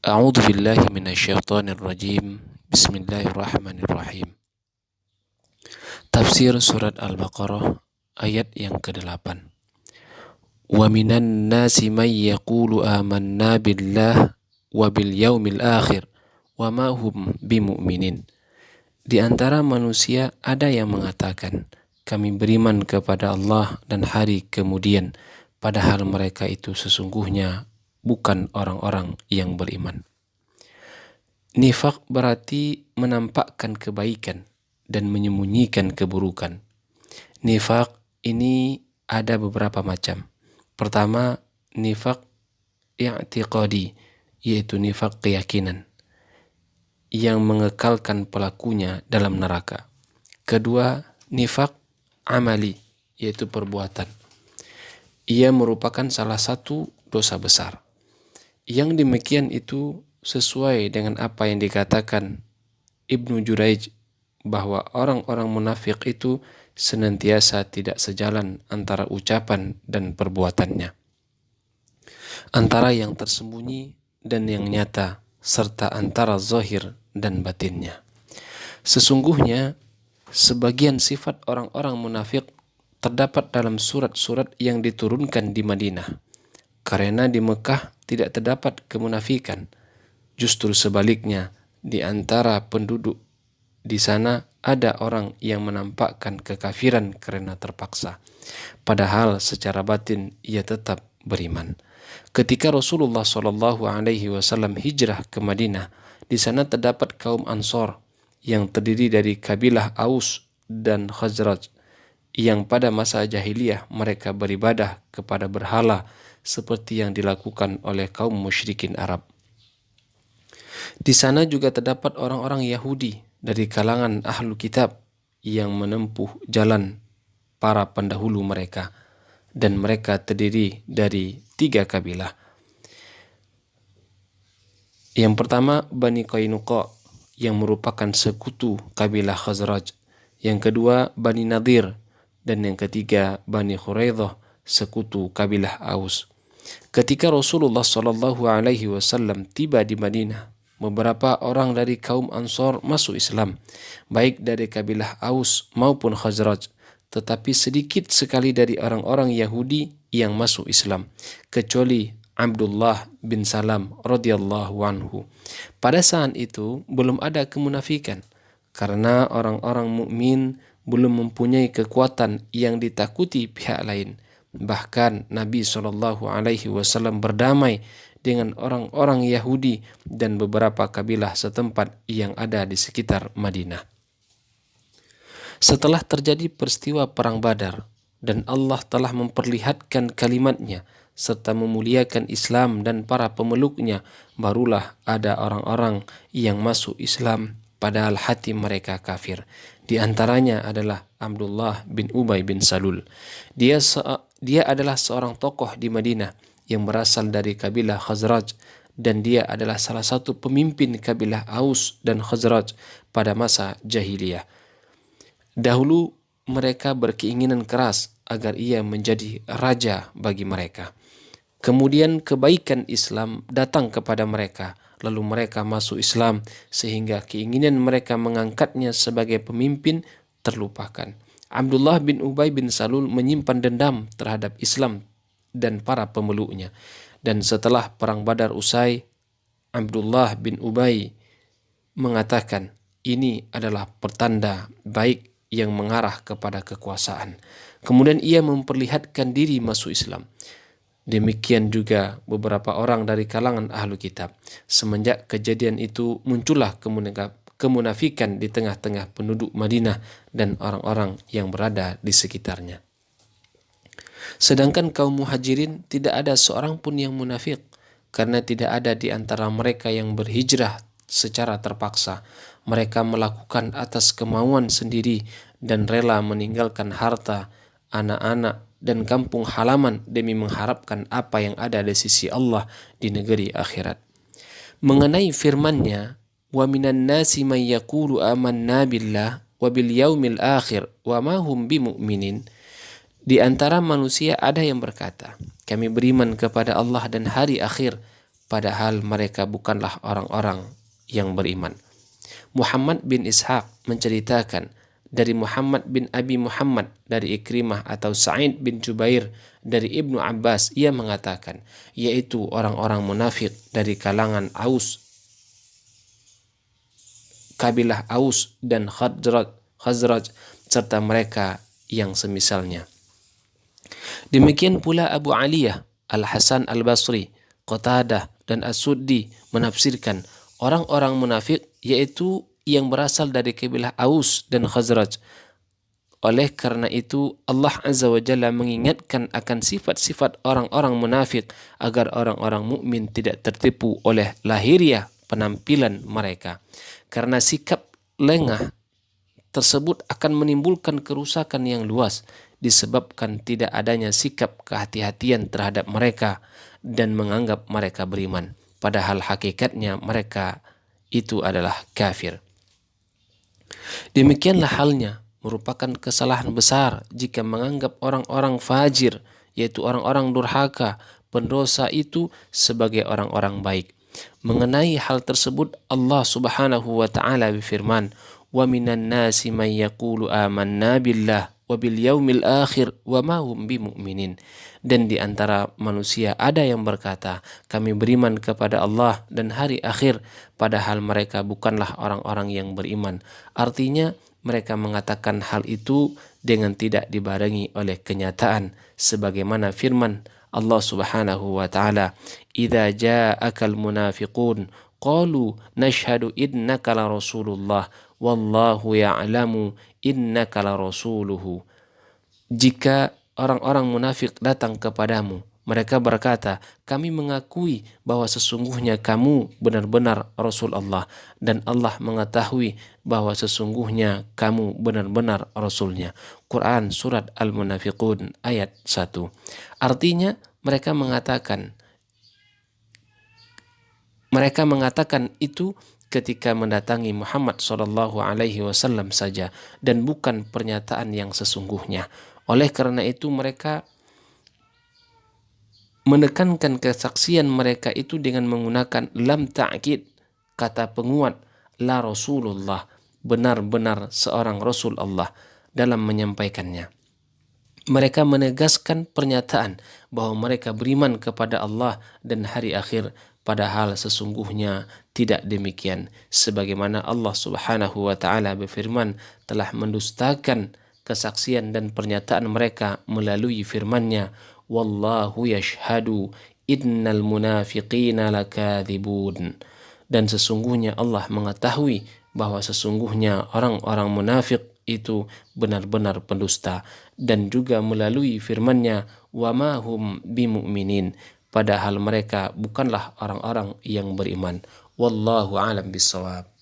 A'udzu billahi minasyaitonir rajim. Bismillahirrahmanirrahim. Tafsir surat Al-Baqarah ayat yang ke-8. Wa minan nasi may yaqulu amanna billah wa bil yaumil akhir wa ma hum bimu'minin. Di antara manusia ada yang mengatakan, kami beriman kepada Allah dan hari kemudian, padahal mereka itu sesungguhnya bukan orang-orang yang beriman. Nifaq berarti menampakkan kebaikan dan menyembunyikan keburukan. Nifaq ini ada beberapa macam. Pertama, nifaq i'tiqadi, yaitu nifaq keyakinan yang mengekalkan pelakunya dalam neraka. Kedua, nifaq amali, yaitu perbuatan. Ia merupakan salah satu dosa besar. Yang demikian itu sesuai dengan apa yang dikatakan Ibnu Jurayj, bahwa orang-orang munafik itu senantiasa tidak sejalan antara ucapan dan perbuatannya, antara yang tersembunyi dan yang nyata, serta antara zahir dan batinnya. Sesungguhnya sebagian sifat orang-orang munafik terdapat dalam surat-surat yang diturunkan di Madinah, karena di Mekah tidak terdapat kemunafikan. Justru sebaliknya, di antara penduduk di sana ada orang yang menampakkan kekafiran karena terpaksa, padahal secara batin ia tetap beriman. Ketika Rasulullah SAW hijrah ke Madinah, di sana terdapat kaum Ansor yang terdiri dari kabilah Aus dan Khazraj, yang pada masa jahiliyah mereka beribadah kepada berhala seperti yang dilakukan oleh kaum musyrikin Arab. Di sana juga terdapat orang-orang Yahudi dari kalangan ahlu kitab yang menempuh jalan para pendahulu mereka, dan mereka terdiri dari 3 kabilah. Yang pertama, Bani Qainuqa yang merupakan sekutu kabilah Khazraj. Yang kedua, Bani Nadir, dan yang ketiga, Bani Khuraidah, sekutu kabilah Aus. Ketika Rasulullah SAW tiba di Madinah, beberapa orang dari kaum Ansor masuk Islam, baik dari kabilah Aus maupun Khazraj, tetapi sedikit sekali dari orang-orang Yahudi yang masuk Islam, kecuali Abdullah bin Salam radhiyallahu anhu. Pada saat itu belum ada kemunafikan, karena orang-orang mukmin belum mempunyai kekuatan yang ditakuti pihak lain. Bahkan Nabi SAW berdamai dengan orang-orang Yahudi dan beberapa kabilah setempat yang ada di sekitar Madinah. Setelah terjadi peristiwa Perang Badar dan Allah telah memperlihatkan kalimatnya serta memuliakan Islam dan para pemeluknya, barulah ada orang-orang yang masuk Islam padahal hati mereka kafir. Di antaranya adalah Abdullah bin Ubay bin Salul. Dia adalah seorang tokoh di Madinah yang berasal dari kabilah Khazraj, dan dia adalah salah satu pemimpin kabilah Aus dan Khazraj pada masa jahiliyah. Dahulu mereka berkeinginan keras agar ia menjadi raja bagi mereka. Kemudian kebaikan Islam datang kepada mereka, lalu mereka masuk Islam sehingga keinginan mereka mengangkatnya sebagai pemimpin terlupakan. Abdullah bin Ubay bin Salul menyimpan dendam terhadap Islam dan para pemeluknya. Dan setelah Perang Badar usai, Abdullah bin Ubay mengatakan, ini adalah pertanda baik yang mengarah kepada kekuasaan. Kemudian ia memperlihatkan diri masuk Islam. Demikian juga beberapa orang dari kalangan ahlu kitab. Semenjak kejadian itu muncullah kemunafikan di tengah-tengah penduduk Madinah dan orang-orang yang berada di sekitarnya. Sedangkan kaum muhajirin tidak ada seorang pun yang munafik, karena tidak ada di antara mereka yang berhijrah secara terpaksa. Mereka melakukan atas kemauan sendiri dan rela meninggalkan harta, anak-anak, dan kampung halaman demi mengharapkan apa yang ada di sisi Allah di negeri akhirat. Mengenai firman-Nya, wa minan nasi may yaqulu amanna billah wa bil yaumil akhir wa ma hum bimu'minin. Di antara manusia ada yang berkata, kami beriman kepada Allah dan hari akhir, padahal mereka bukanlah orang-orang yang beriman. Muhammad bin Ishaq menceritakan dari Muhammad bin Abi Muhammad dari Ikrimah atau Sa'id bin Jubair dari Ibnu Abbas, ia mengatakan, yaitu orang-orang munafik dari kalangan kabilah Aus dan Khazraj serta mereka yang semisalnya. Demikian pula Abu Aliyah, Al-Hasan Al-Basri, Qatadah dan As-Suddi menafsirkan orang-orang munafik yaitu yang berasal dari kabilah Aus dan Khazraj. Oleh karena itu Allah Azza wa Jalla mengingatkan akan sifat-sifat orang-orang munafik agar orang-orang mukmin tidak tertipu oleh lahiriah penampilan mereka. Karena sikap lengah tersebut akan menimbulkan kerusakan yang luas disebabkan tidak adanya sikap kehati-hatian terhadap mereka dan menganggap mereka beriman. Padahal hakikatnya mereka itu adalah kafir. Demikianlah halnya merupakan kesalahan besar jika menganggap orang-orang fajir, yaitu orang-orang durhaka, pendosa itu sebagai orang-orang baik. Mengenai hal tersebut Allah Subhanahu wa taala berfirman, "Wa minan nasi man yaqulu amanna billah wa bil yaumil akhir wa ma hum bimu'minin." Dan di antara manusia ada yang berkata, kami beriman kepada Allah dan hari akhir, padahal mereka bukanlah orang-orang yang beriman. Artinya mereka mengatakan hal itu dengan tidak dibarengi oleh kenyataan, sebagaimana firman Allah Subhanahu wa taala, "Idza ja'akal munafiqun qalu nashhadu innaka la rasulullah wallahu ya'lamu innaka la rasuluhu." Jika orang-orang munafik datang kepadamu, mereka berkata, kami mengakui bahwa sesungguhnya kamu benar-benar Rasul Allah, dan Allah mengetahui bahwa sesungguhnya kamu benar-benar Rasulnya. Quran Surat Al-Munafiqun ayat 1. Artinya mereka mengatakan itu ketika mendatangi Muhammad SAW saja dan bukan pernyataan yang sesungguhnya. Oleh karena itu mereka menekankan kesaksian mereka itu dengan menggunakan lam ta'kid, kata penguat, la Rasulullah, benar-benar seorang Rasul Allah dalam menyampaikannya. Mereka menegaskan pernyataan bahwa mereka beriman kepada Allah dan hari akhir, padahal sesungguhnya tidak demikian. Sebagaimana Allah Subhanahu wa taala berfirman telah mendustakan kesaksian dan pernyataan mereka melalui firman-Nya, wallahu yashhadu innal munafiqina lakadzibun. Dan sesungguhnya Allah mengetahui bahwa sesungguhnya orang-orang munafik itu benar-benar pendusta, dan juga melalui firman-Nya wa ma hum bimu'minin, padahal mereka bukanlah orang-orang yang beriman. Wallahu a'lam bissawab.